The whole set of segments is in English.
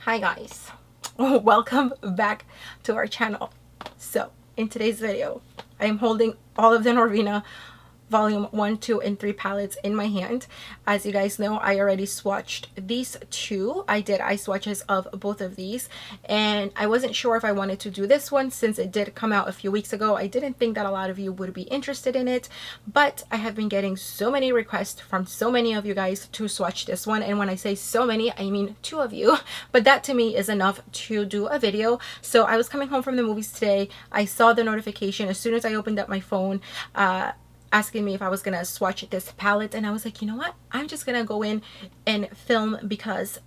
Hi guys, welcome back to our channel. So in today's video I am holding all of the Norvina volume 1, 2 and 3 palettes in my hand. As you guys know, I already swatched these two. I did eye swatches of both of these, and I wasn't sure if I wanted to do this one since it did come out a few weeks ago. I didn't think that a lot of you would be interested in it, but I have been getting so many requests from so many of you guys to swatch this one, and when I say so many, I mean 2 of you, but that to me is enough to do a video. So I was coming home from the movies today. I saw the notification as soon as I opened up my phone, asking me if I was gonna swatch this palette, and I was like, you know what, I'm just gonna go in and film because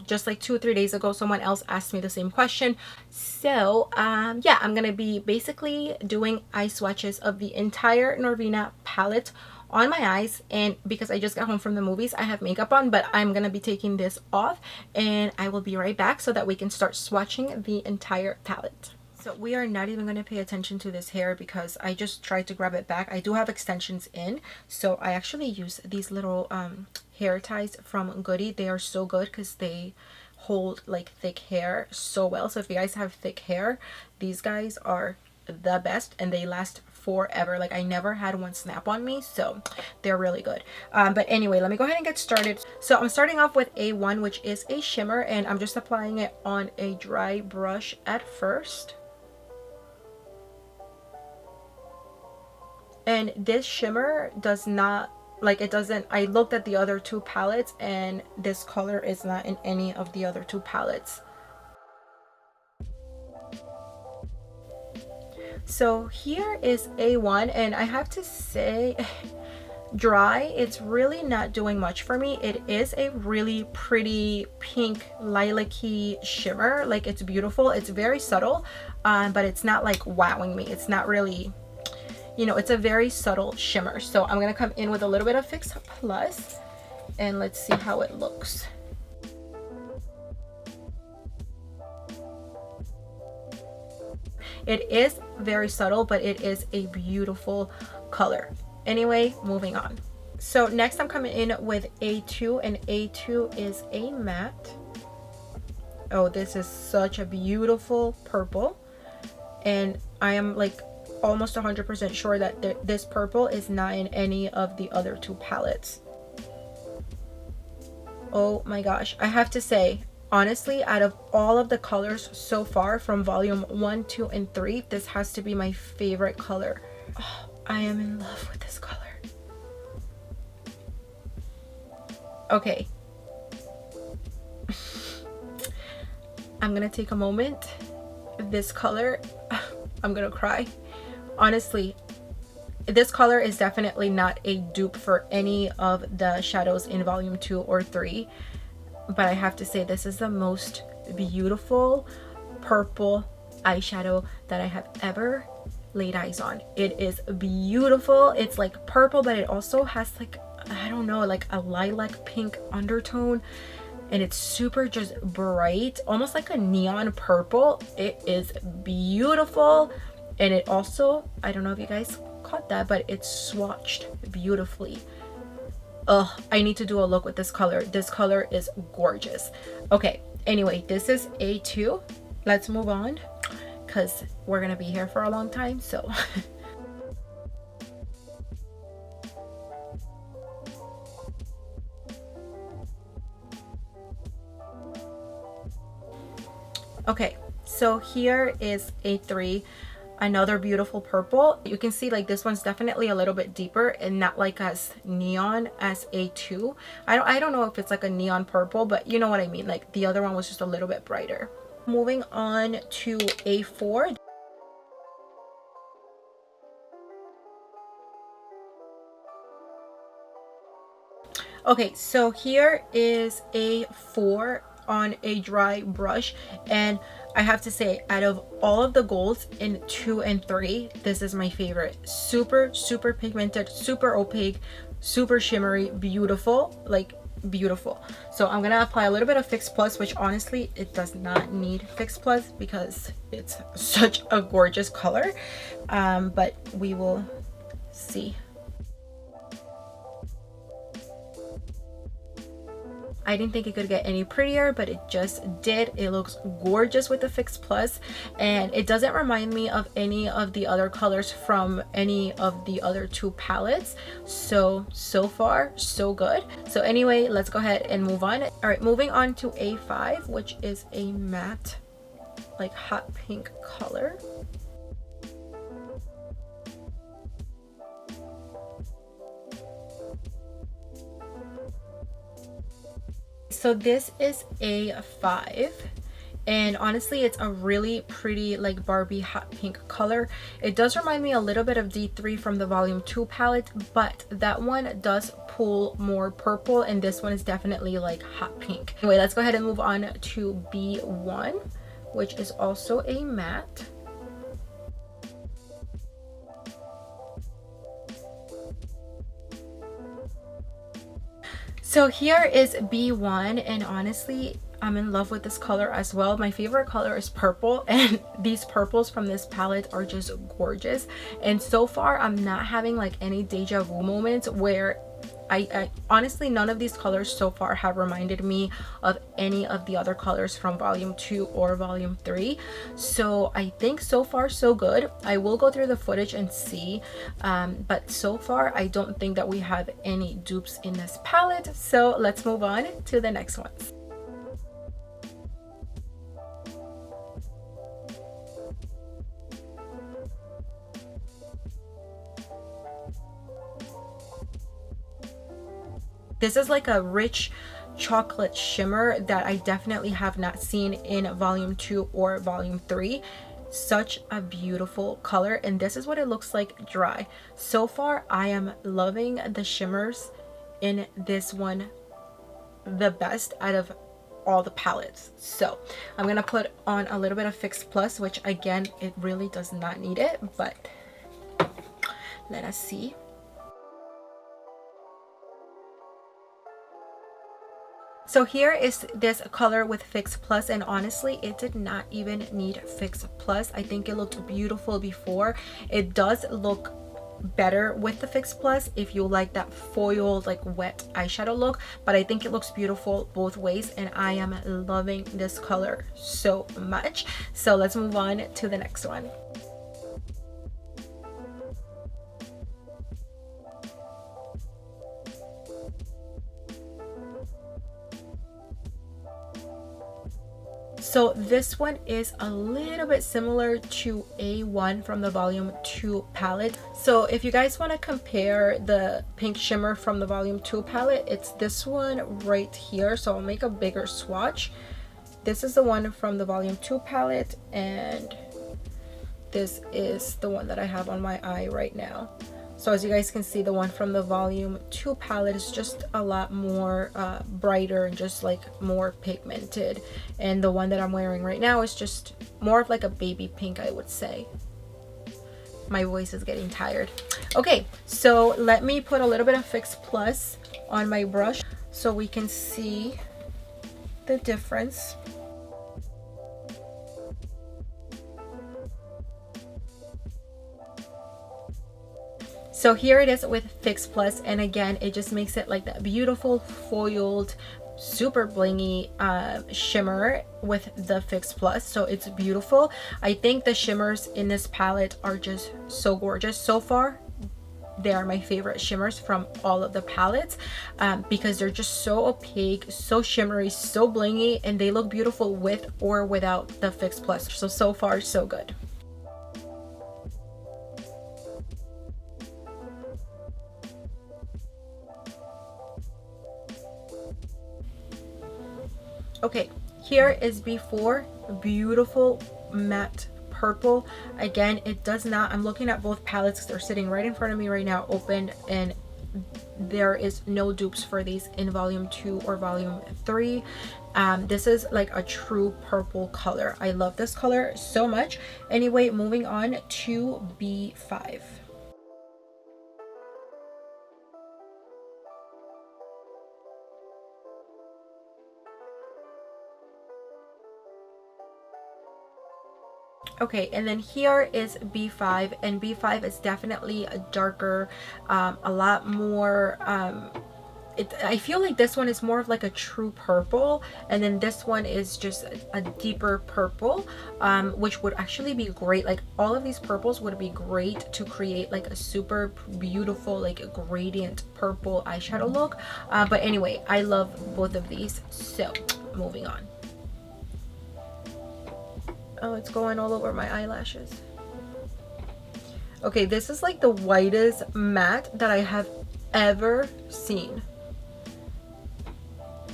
just like 2 or 3 days ago someone else asked me the same question. So yeah, I'm gonna be basically doing eye swatches of the entire Norvina palette on my eyes, and because I just got home from the movies I have makeup on, but I'm gonna be taking this off and I will be right back so that we can start swatching the entire palette. So we are not even going to pay attention to this hair because I just tried to grab it back. I do have extensions in, so I actually use these little hair ties from Goody. They are so good because they hold like thick hair so well. So if you guys have thick hair, these guys are the best and they last forever. Like I never had one snap on me, so they're really good. But anyway, let me go ahead and get started. So I'm starting off with A1, which is a shimmer, and I'm just applying it on a dry brush at first. And this shimmer does not, like, it doesn't, I looked at the other 2 palettes and this color is not in any of the other 2 palettes. So here is A1, and I have to say, dry, it's really not doing much for me. It is a really pretty pink lilac-y shimmer. Like, it's beautiful, it's very subtle, but it's not like wowing me. It's not really, you know, it's a very subtle shimmer. So I'm gonna come in with a little bit of Fix Plus and let's see how it looks. It is very subtle, but it is a beautiful color. Anyway, moving on. So next I'm coming in with A2, and A2 is a matte. Oh, this is such a beautiful purple, and I am like almost 100% sure that this purple is not in any of the other 2 palettes. Oh my gosh, I have to say, honestly, out of all of the colors so far from volume 1, 2 and 3, this has to be my favorite color. Oh, I am in love with this color. Okay. I'm gonna take a moment. This color, I'm gonna cry. Honestly, this color is definitely not a dupe for any of the shadows in volume 2 or 3, but I have to say this is the most beautiful purple eyeshadow that I have ever laid eyes on. It is beautiful. It's like purple, but it also has like, I don't know, like a lilac pink undertone, and it's super just bright, almost like a neon purple. It is beautiful. And it also, I don't know if you guys caught that, but it's swatched beautifully. Oh, I need to do a look with this color. This color is gorgeous. Okay, anyway, this is A2. Let's move on because we're gonna be here for a long time, so okay, so here is A3. Another beautiful purple. You can see like this one's definitely a little bit deeper and not like as neon as A2. I don't know if it's like a neon purple, but you know what I mean. Like the other one was just a little bit brighter. Moving on to A4. Okay, so here is A4 on a dry brush, and I have to say, out of all of the golds in 2 and 3, this is my favorite. Super pigmented, super opaque, super shimmery, beautiful, like beautiful. So I'm gonna apply a little bit of Fix Plus, which honestly it does not need Fix Plus because it's such a gorgeous color, but we will see. I didn't think it could get any prettier, but it just did. It looks gorgeous with the Fix Plus, and it doesn't remind me of any of the other colors from any of the other two palettes. So far so good. So anyway, let's go ahead and move on. All right, moving on to A5, which is a matte, like hot pink color. So this is A5, and honestly it's a really pretty like Barbie hot pink color. It does remind me a little bit of D3 from the volume 2 palette, but that one does pull more purple, and this one is definitely like hot pink. Anyway, let's go ahead and move on to B1, which is also a matte. So here is B1, and honestly I'm in love with this color as well. My favorite color is purple, and these purples from this palette are just gorgeous. And so far I'm not having like any deja vu moments where I honestly, none of these colors so far have reminded me of any of the other colors from volume 2 or volume 3. So I think so far so good. I will go through the footage and see, but so far I don't think that we have any dupes in this palette. So let's move on to the next ones. This is like a rich chocolate shimmer that I definitely have not seen in volume 2 or volume 3. Such a beautiful color, and this is what it looks like dry. So far I am loving the shimmers in this one the best out of all the palettes. So I'm gonna put on a little bit of Fix Plus, which again, it really does not need it, but let us see. So here is this color with Fix Plus, and honestly it did not even need Fix Plus. I think it looked beautiful before. It does look better with the Fix Plus if you like that foiled like wet eyeshadow look, but I think it looks beautiful both ways, and I am loving this color so much. So let's move on to the next one. So this one is a little bit similar to A1 from the volume 2 palette. So if you guys want to compare the pink shimmer from the volume 2 palette, it's this one right here. So I'll make a bigger swatch. This is the one from the volume 2 palette, and this is the one that I have on my eye right now. So as you guys can see, the one from the volume 2 palette is just a lot more brighter and just like more pigmented, and the one that I'm wearing right now is just more of like a baby pink, I would say. My voice is getting tired. Okay, so let me put a little bit of Fix Plus on my brush so we can see the difference. So here it is with Fix Plus, and again it just makes it like that beautiful foiled super blingy shimmer with the Fix Plus. So it's beautiful. I think the shimmers in this palette are just so gorgeous. So far they are my favorite shimmers from all of the palettes, because they're just so opaque, so shimmery, so blingy, and they look beautiful with or without the Fix Plus. So far so good. Okay, here is before. Beautiful matte purple. Again, it does not, I'm looking at both palettes because they're sitting right in front of me right now open, and there is no dupes for these in volume 2 or volume 3. This is like a true purple color. I love this color so much. Anyway, moving on to B5. Okay, and then here is B5, and B5 is definitely a darker, a lot more I feel like this one is more of like a true purple, and then this one is just a deeper purple, which would actually be great. Like all of these purples would be great to create like a super beautiful like a gradient purple eyeshadow look. But anyway, I love both of these. So moving on. Oh, it's going all over my eyelashes. Okay, this is like the whitest matte that I have ever seen.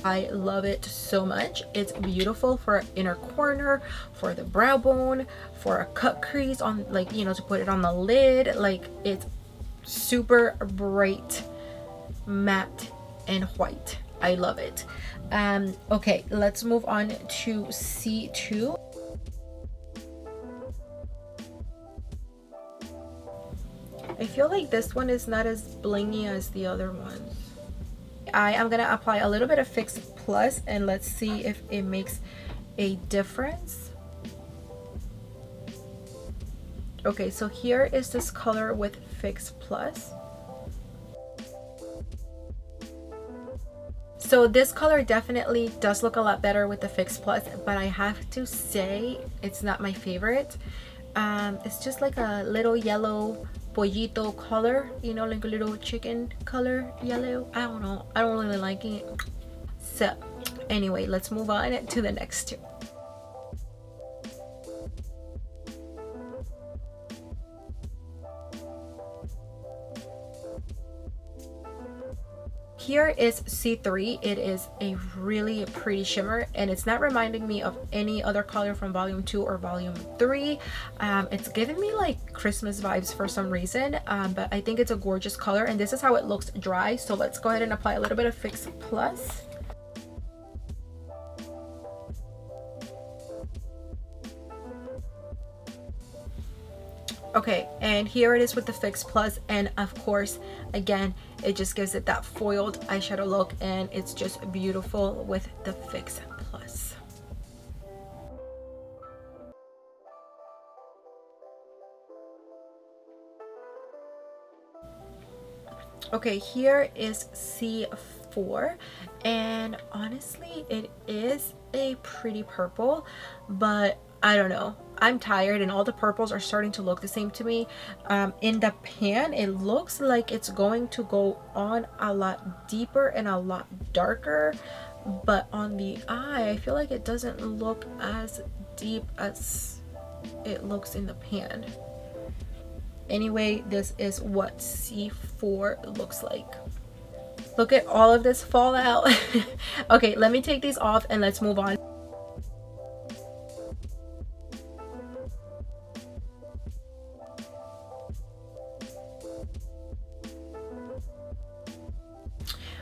I love it so much. It's beautiful for inner corner, for the brow bone, for a cut crease on, like, you know, to put it on the lid. Like, it's super bright matte and white. I love it. Okay, let's move on to C2. I feel like this one is not as blingy as the other ones. I am gonna apply a little bit of Fix Plus and let's see if it makes a difference. Okay, so here is this color with Fix Plus. So this color definitely does look a lot better with the Fix Plus, but I have to say it's not my favorite. It's just like a little yellow pollito color, you know, like a little chicken color yellow. I don't know, I don't really like it. So anyway, let's move on to the next two. Here is C3. It is a really pretty shimmer and it's not reminding me of any other color from volume 2 or volume 3. It's giving me like Christmas vibes for some reason, but I think it's a gorgeous color and this is how it looks dry. So let's go ahead and apply a little bit of Fix Plus. Okay, and here it is with the Fix Plus, and of course, again, it just gives it that foiled eyeshadow look and it's just beautiful with the Fix Plus. Okay, here is C4, and honestly, it is a pretty purple, but I don't know. I'm tired and all the purples are starting to look the same to me. In the pan, it looks like it's going to go on a lot deeper and a lot darker, but on the eye, I feel like it doesn't look as deep as it looks in the pan. Anyway, this is what C4 looks like. Look at all of this fallout. Okay, let me take these off and let's move on.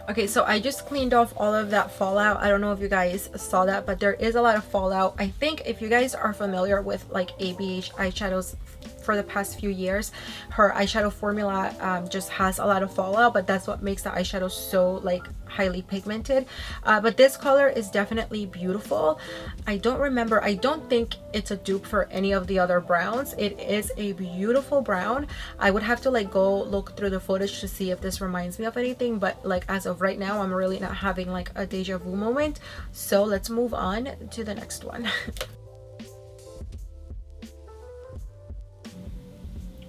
Okay, so I just cleaned off all of that fallout. I don't know if you guys saw that, but there is a lot of fallout. I think if you guys are familiar with like ABH eyeshadows for the past few years, her eyeshadow formula just has a lot of fallout, but that's what makes the eyeshadow so like highly pigmented. But this color is definitely beautiful. I don't think it's a dupe for any of the other browns. It is a beautiful brown. I would have to like go look through the footage to see if this reminds me of anything, but like as of right now, I'm really not having like a deja vu moment. So let's move on to the next one.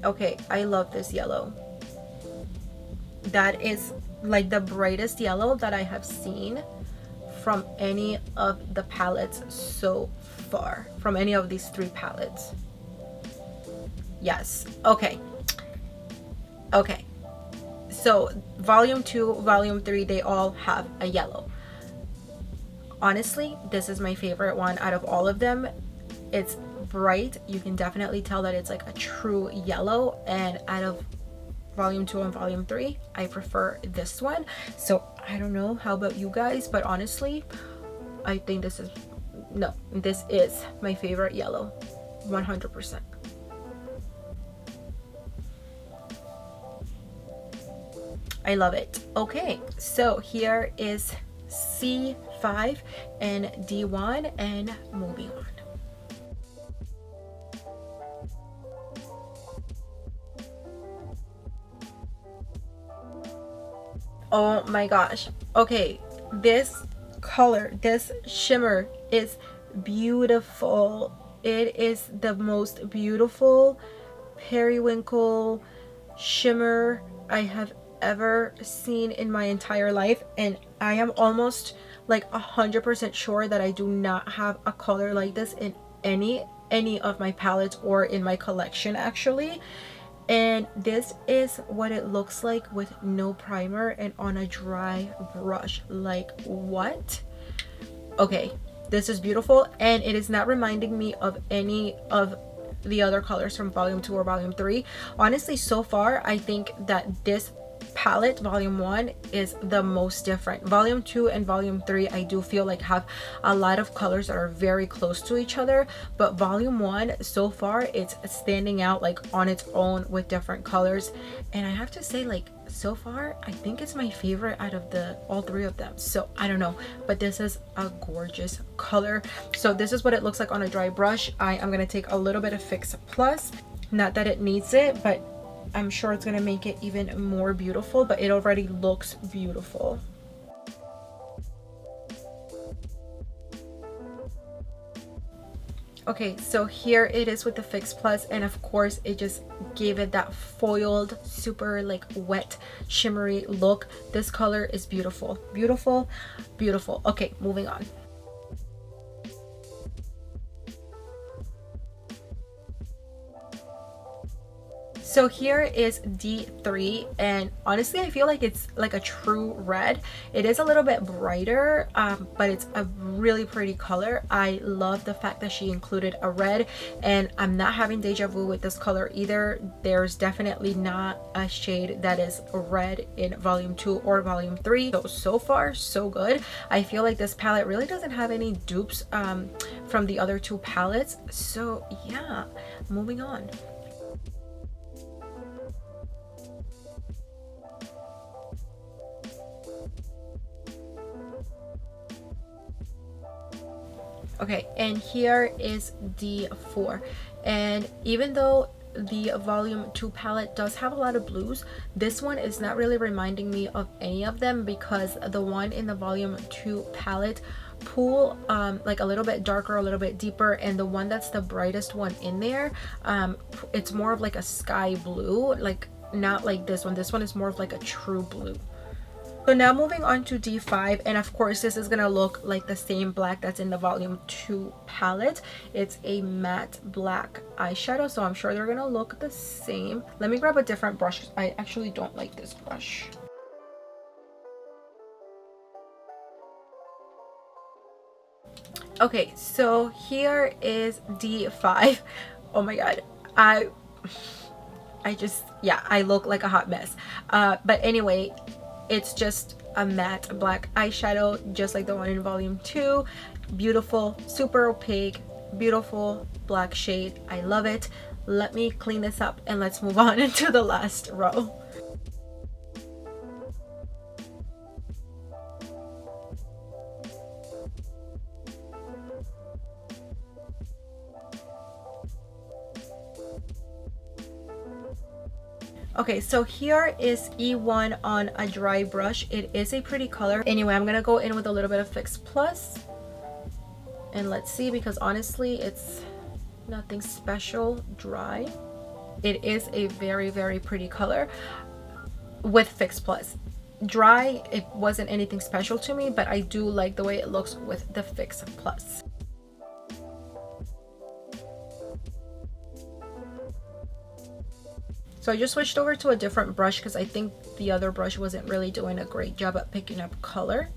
Okay, I love this yellow. That is like the brightest yellow that I have seen from any of the palettes so far, from any of these 3 palettes. Yes. Okay, so volume 2, volume 3, they all have a yellow. Honestly, this is my favorite one out of all of them. It's bright. You can definitely tell that it's like a true yellow, and out of volume 2 and volume 3, I prefer this one. So I don't know how about you guys, but honestly, I think this is my favorite yellow, 100%. I love it. Okay, so here is C5 and D1, and moving on. Oh my gosh. Okay, this color, this shimmer is beautiful. It is the most beautiful periwinkle shimmer I have ever seen in my entire life, and I am almost like 100% sure that I do not have a color like this in any of my palettes or in my collection actually. And this is what it looks like with no primer and on a dry brush. Like, what? Okay, this is beautiful, and it is not reminding me of any of the other colors from volume 2 or volume 3. Honestly, so far I think that this palette, volume 1, is the most different. Volume 2 and volume 3 I do feel like have a lot of colors that are very close to each other, but volume 1 so far it's standing out like on its own with different colors. And I have to say, like, so far I think it's my favorite out of all three of them. So I don't know, but this is a gorgeous color. So this is what it looks like on a dry brush. I am going to take a little bit of Fix Plus, not that it needs it, but I'm sure it's gonna make it even more beautiful, but it already looks beautiful. Okay, so here it is with the Fix Plus, and of course it just gave it that foiled, super like wet, shimmery look. This color is beautiful, beautiful, beautiful. Okay, moving on. So here is D3, and honestly I feel like it's like a true red. It is a little bit brighter, but it's a really pretty color. I love the fact that she included a red, and I'm not having deja vu with this color either. There's definitely not a shade that is red in volume 2 or volume 3. So far so good. I feel like this palette really doesn't have any dupes from the other two palettes. So yeah, moving on. Okay, and here is D4, and even though the volume 2 palette does have a lot of blues, this one is not really reminding me of any of them, because the one in the volume 2 palette pull like a little bit darker, a little bit deeper, and the one that's the brightest one in there, it's more of like a sky blue, like not like this one. This one is more of like a true blue. So now moving on to D5, and of course this is gonna look like the same black that's in the volume 2 palette. It's a matte black eyeshadow, so I'm sure they're gonna look the same. Let me grab a different brush. I actually don't like this brush. Okay, so here is D5. Oh my god, I just, yeah, I look like a hot mess. But anyway, it's just a matte black eyeshadow, just like the one in volume 2. Beautiful, super opaque, beautiful black shade. I love it. Let me clean this up and let's move on into the last row. Okay, so here is E1 on a dry brush. It is a pretty color. Anyway, I'm gonna go in with a little bit of Fix Plus, and let's see, because honestly it's nothing special dry. It is a very, very pretty color with Fix Plus. Dry, it wasn't anything special to me, but I do like the way it looks with the Fix Plus. So I just switched over to a different brush because I think the other brush wasn't really doing a great job at picking up color.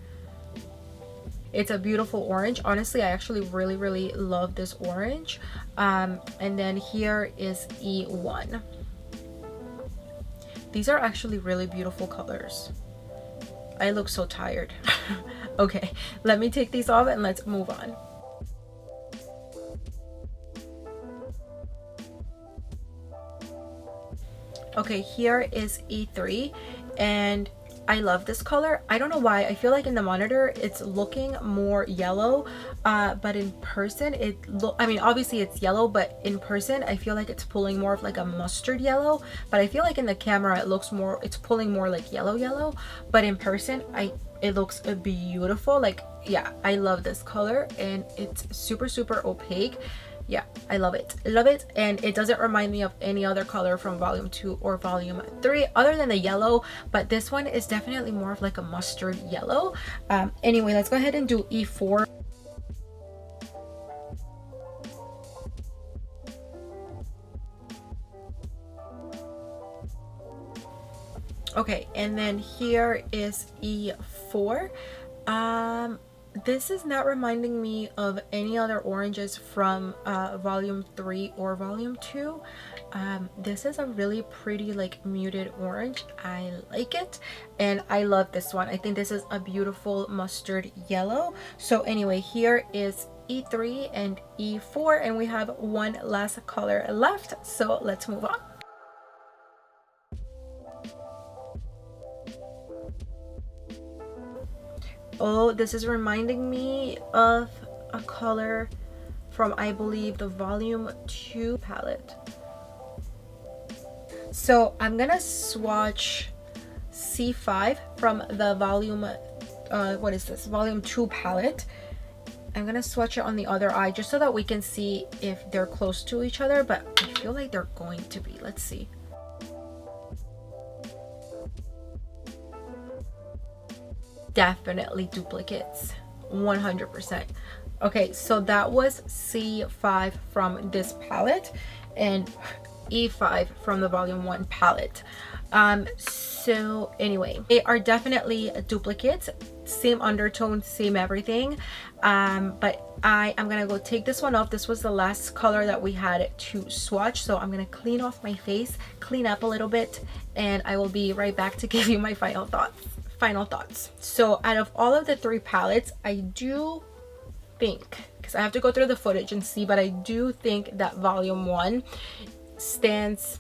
It's a beautiful orange. Honestly, I actually really, really love this orange. And then here is E1. These are actually really beautiful colors. I look so tired. Okay, let me take these off and let's move on. Okay, here is E3, and I love this color. I don't know why. I feel like in the monitor it's looking more yellow, but in person I mean, obviously it's yellow, but in person I feel like it's pulling more of like a mustard yellow. But I feel like in the camera it's pulling more like yellow, but in person it looks beautiful. Like, yeah, I love this color, and it's super opaque. Yeah, I love it, and it doesn't remind me of any other color from volume 2 or volume 3 other than the yellow, but this one is definitely more of like a mustard yellow. Anyway, let's go ahead and do E4. Okay, and then here is E4. This is not reminding me of any other oranges from volume 3 or volume 2. This is a really pretty like muted orange. I like it, and I love this one. I think this is a beautiful mustard yellow. So anyway, here is E3 and E4, and we have one last color left, so let's move on. Oh, this is reminding me of a color from, I believe, the volume 2 palette. So I'm gonna swatch C5 from the volume what is this, volume 2 palette. I'm gonna swatch it on the other eye just so that we can see if they're close to each other, but I feel like they're going to be. Let's see. Definitely duplicates, 100%. Okay, so that was C5 from this palette and E5 from the volume 1 palette. So anyway, they are definitely duplicates, same undertone, same everything, but I am gonna go take this one off. This was the last color that we had to swatch, so I'm gonna clean off my face, clean up a little bit, and I will be right back to give you my final thoughts. So out of all of the 3 palettes, I do think, because I have to go through the footage and see, but I do think that volume 1 stands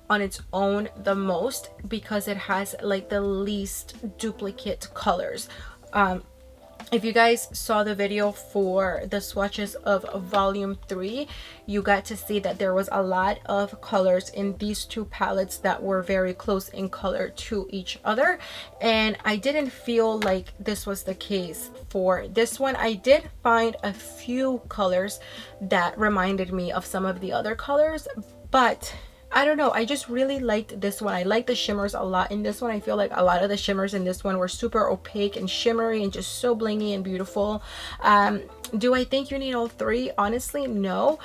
on its own the most because it has like the least duplicate colors. If you guys saw the video for the swatches of volume 3, you got to see that there was a lot of colors in these 2 palettes that were very close in color to each other, and I didn't feel like this was the case for this one. I did find a few colors that reminded me of some of the other colors, but I don't know, I just really liked this one. I like the shimmers a lot in this one. I feel like a lot of the shimmers in this one were super opaque and shimmery and just so blingy and beautiful. Do I think you need all 3? Honestly, no.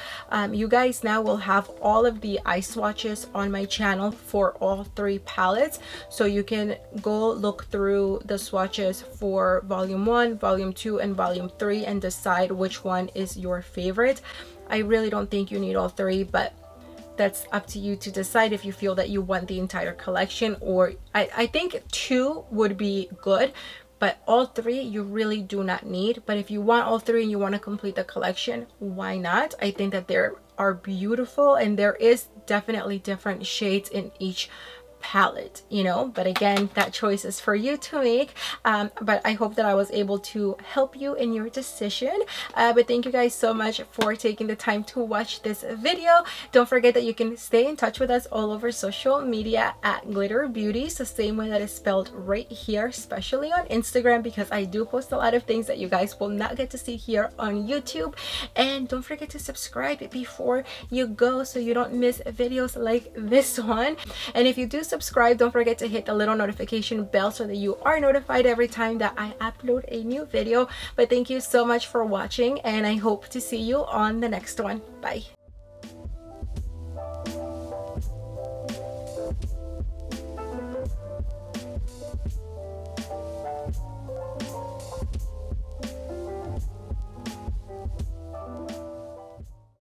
You guys now will have all of the eye swatches on my channel for all 3 palettes, so you can go look through the swatches for volume 1, volume 2, and volume 3 and decide which one is your favorite. I really don't think you need all 3, but that's up to you to decide if you feel that you want the entire collection, or I think 2 would be good, but all 3 you really do not need. But if you want all 3 and you want to complete the collection, why not? I think that they are beautiful, and there is definitely different shades in each palette, you know, but again, that choice is for you to make. But I hope that I was able to help you in your decision. But thank you guys so much for taking the time to watch this video. Don't forget that you can stay in touch with us all over social media at GlitterBeauties, the same way that is spelled right here, especially on Instagram, because I do post a lot of things that you guys will not get to see here on YouTube. And don't forget to subscribe before you go so you don't miss videos like this one. And if you do subscribe, don't forget to hit the little notification bell so that you are notified every time that I upload a new video. But thank you so much for watching, and I hope to see you on the next one. Bye.